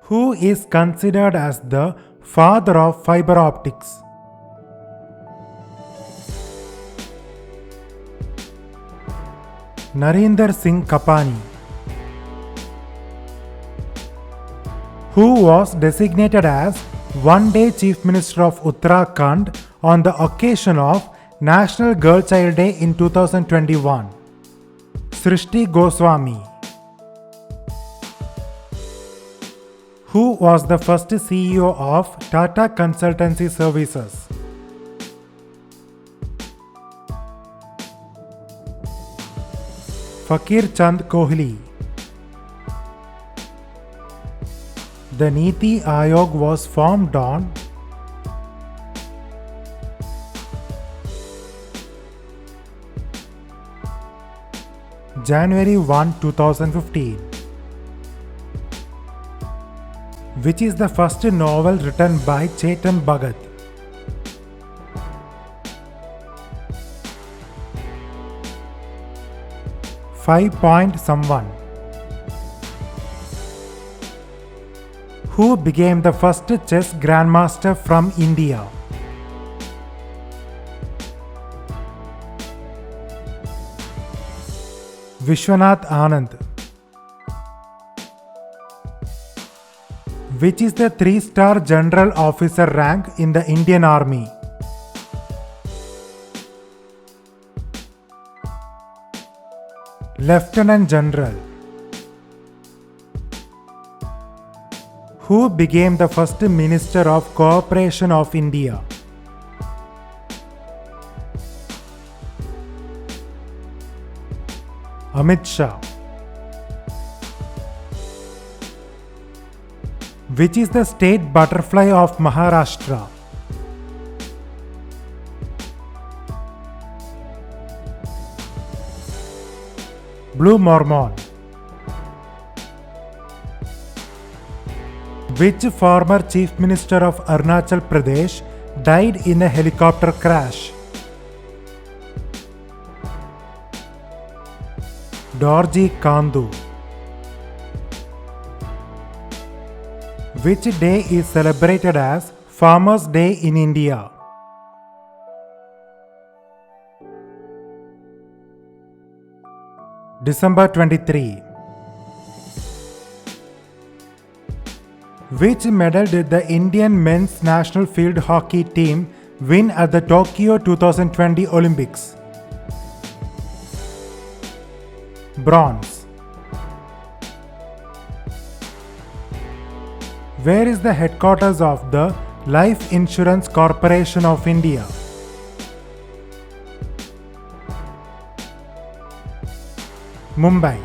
Who is considered as the father of fiber optics? Narendra Singh Kapani. Who was designated as one-day Chief Minister of Uttarakhand on the occasion of National Girl Child Day in 2021? Srishti Goswami. Who was the first CEO of Tata Consultancy Services? Fakir Chand Kohli. The Niti Aayog was formed on January 1, 2015. Which is the first novel written by Chetan Bhagat? Five Point Someone. Who became the first chess grandmaster from India? Vishwanath Anand. Which is the 3-star general officer rank in the Indian Army? Lieutenant General. Who became the first Minister of Cooperation of India? Amit Shah. Which is the state butterfly of Maharashtra? Blue Mormon. Which former Chief Minister of Arunachal Pradesh died in a helicopter crash? Dorji Kandu. Which day is celebrated as Farmers' Day in India? December 23. Which medal did the Indian men's national field hockey team win at the Tokyo 2020 Olympics? Bronze. Where is the headquarters of the Life Insurance Corporation of India? Mumbai.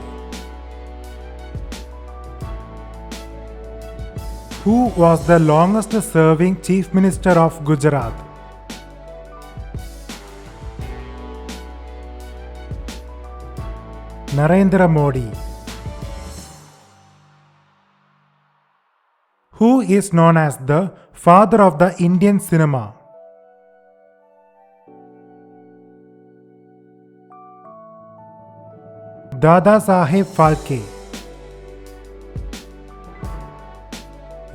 Who was the longest serving Chief Minister of Gujarat? Narendra Modi. Who is known as the father of the Indian cinema? Dada Saheb Phalke.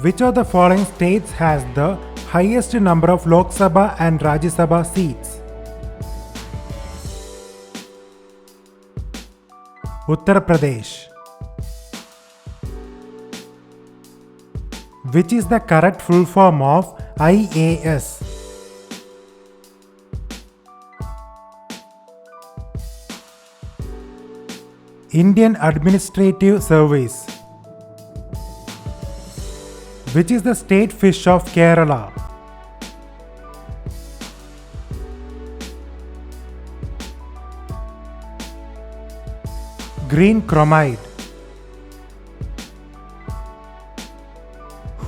Which of the following states has the highest number of Lok Sabha and Rajya Sabha seats? Uttar Pradesh. Which is the correct full form of IAS? Indian Administrative Service. Which is the state fish of Kerala? Green chromide.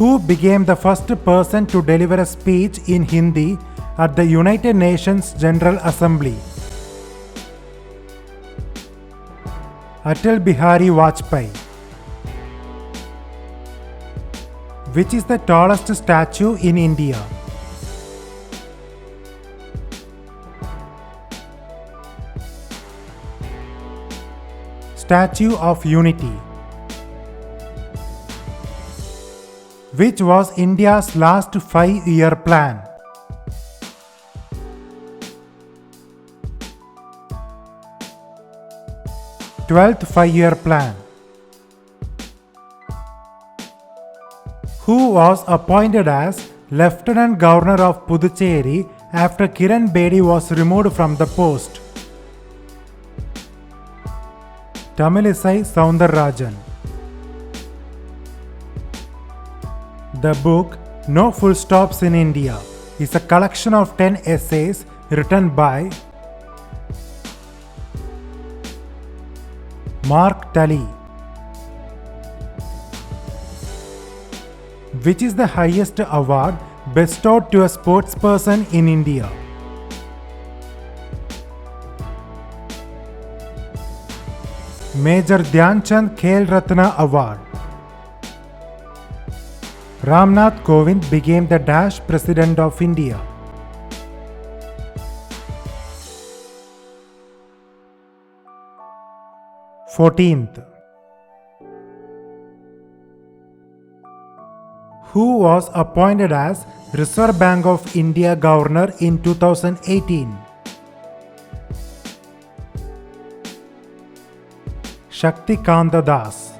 Who became the first person to deliver a speech in Hindi at the United Nations General Assembly? Atal Bihari Vajpayee. Which is the tallest statue in India? Statue of Unity. which was India's last 5-year plan? Twelfth 5-year plan. Who was appointed as Lieutenant Governor of Puducherry after Kiran Bedi was removed from the post? Tamilisai Soundararajan. The book No Full Stops in India is a collection of 10 essays written by Mark Tully. Which is the highest award bestowed to a sportsperson in India? Major Dhyan Chand Khel Ratna Award. Ram Nath Kovind became the Dash President of India. Fourteenth. Who was appointed as Reserve Bank of India Governor in 2018? Shakti Kanta Das.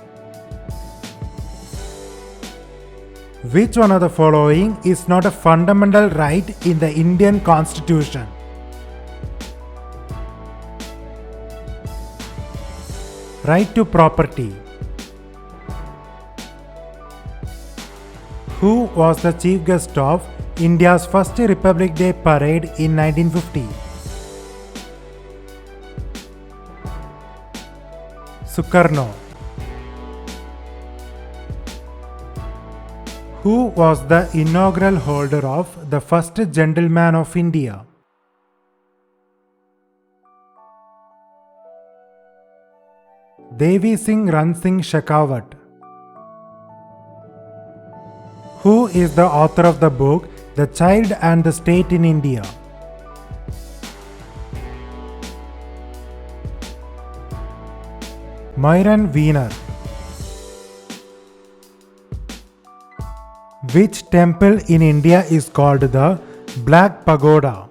Which one of the following is not a fundamental right in the Indian Constitution? Right to property. Who was the chief guest of India's first Republic Day parade in 1950? Sukarno. Who was the inaugural holder of the first Gentleman of India? Devi Singh Ran Singh Shekhawat. Who is the author of the book The Child and the State in India? Myron Wiener. Which temple in India is called the Black Pagoda?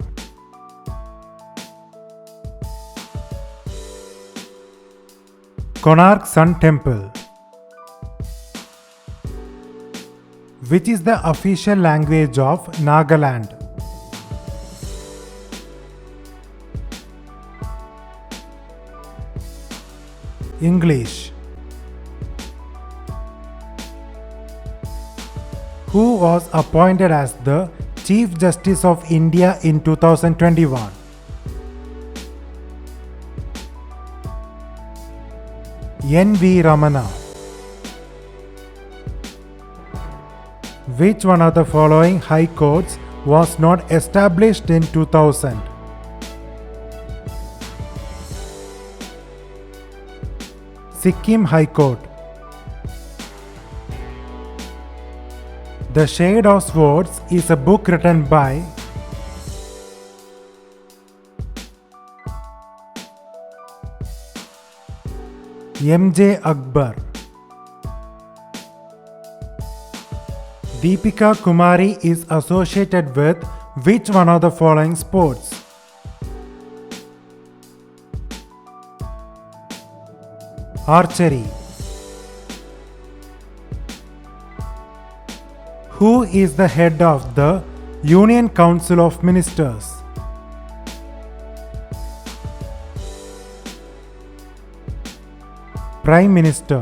Konark Sun Temple. Which is the official language of Nagaland? English. Who was appointed as the Chief Justice of India in 2021? N.V. Ramana. Which one of the following high courts was not established in 2000? Sikkim High Court. The Shade of Swords is a book written by M.J. Akbar. Deepika Kumari is associated with which one of the following sports? Archery. Who is the head of the Union Council of Ministers? Prime Minister.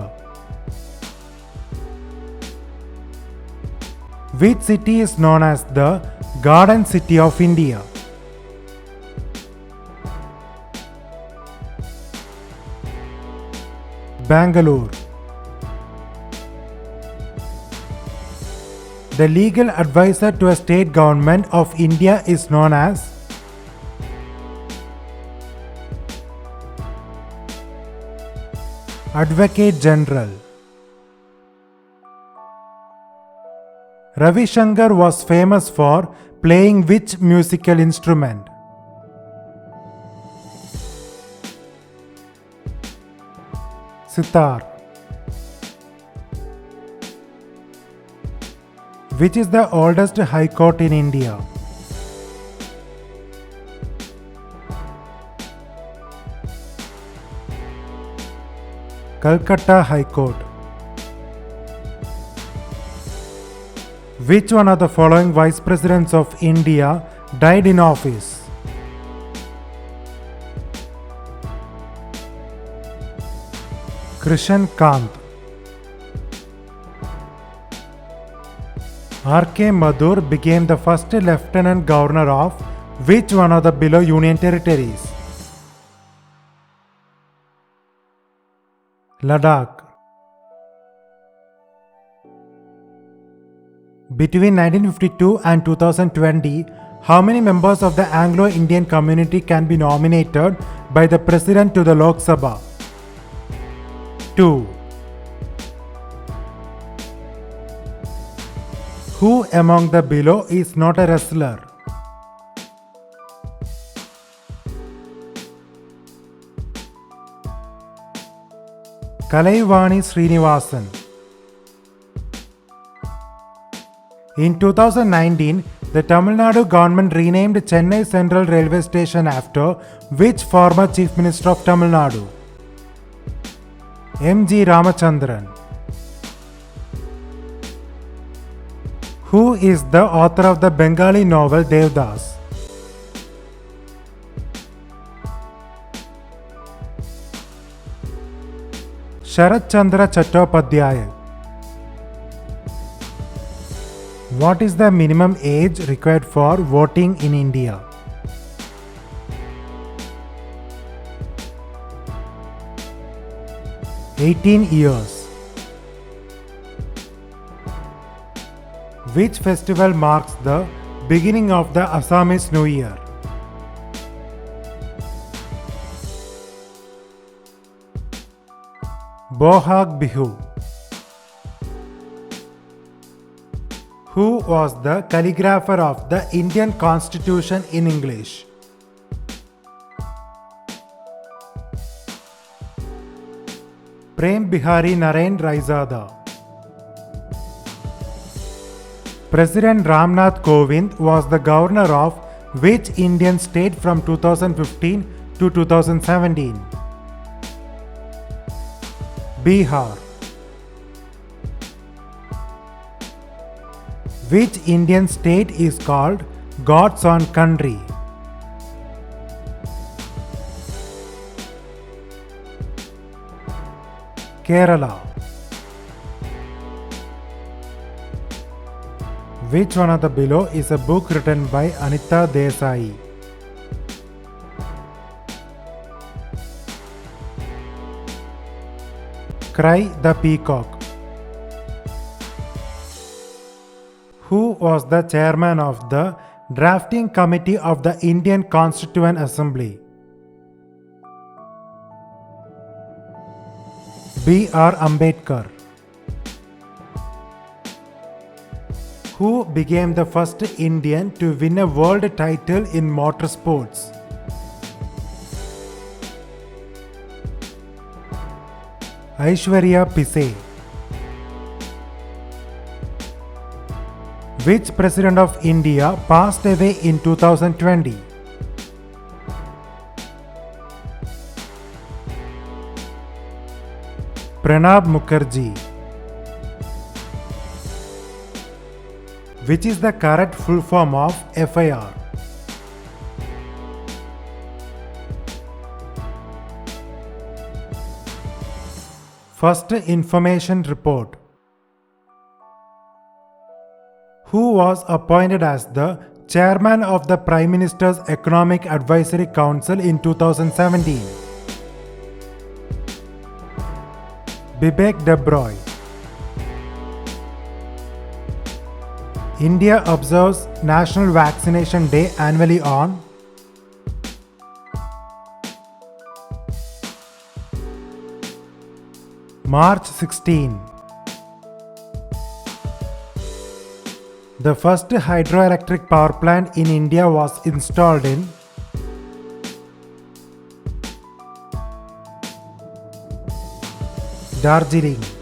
Which city is known as the Garden City of India? Bangalore. The legal advisor to a state government of India is known as Advocate General. Ravi Shankar was famous for playing which musical instrument? Sitar. Which is the oldest high court in India? Calcutta High Court. Which one of the following Vice Presidents of India died in office? Krishan Kant. R.K. Madhur became the first Lieutenant Governor of which one of the below Union Territories? Ladakh. Between 1952 and 2020, how many members of the Anglo-Indian community can be nominated by the President to the Lok Sabha? 2. Who among the below is not a wrestler? Kalaivani Srinivasan. In 2019, the Tamil Nadu government renamed Chennai Central Railway Station after which former Chief Minister of Tamil Nadu? M.G. Ramachandran. Who is the author of the Bengali novel Devdas? Sharat Chandra Chattopadhyay. What is the minimum age required for voting in India? 18 years. Which festival marks the beginning of the Assamese New Year? Bohag Bihu. Who was the calligrapher of the Indian Constitution in English? Prem Bihari Narain Raizada. President Ram Nath Kovind was the governor of which Indian state from 2015 to 2017? Bihar. Which Indian state is called God's own country? Kerala. Which one of the below is a book written by Anita Desai? Cry the Peacock. Who was the chairman of the drafting committee of the Indian Constituent Assembly? B.R. Ambedkar. Who became the first Indian to win a world title in motorsports? Aishwarya Pise. Which President of India passed away in 2020? Pranab Mukherjee. Which is the correct full form of FIR? First Information Report. Who was appointed as the chairman of the Prime Minister's Economic Advisory Council in 2017? Bibek Debroy. India observes National Vaccination Day annually on March 16. The first hydroelectric power plant in India was installed in Darjeeling.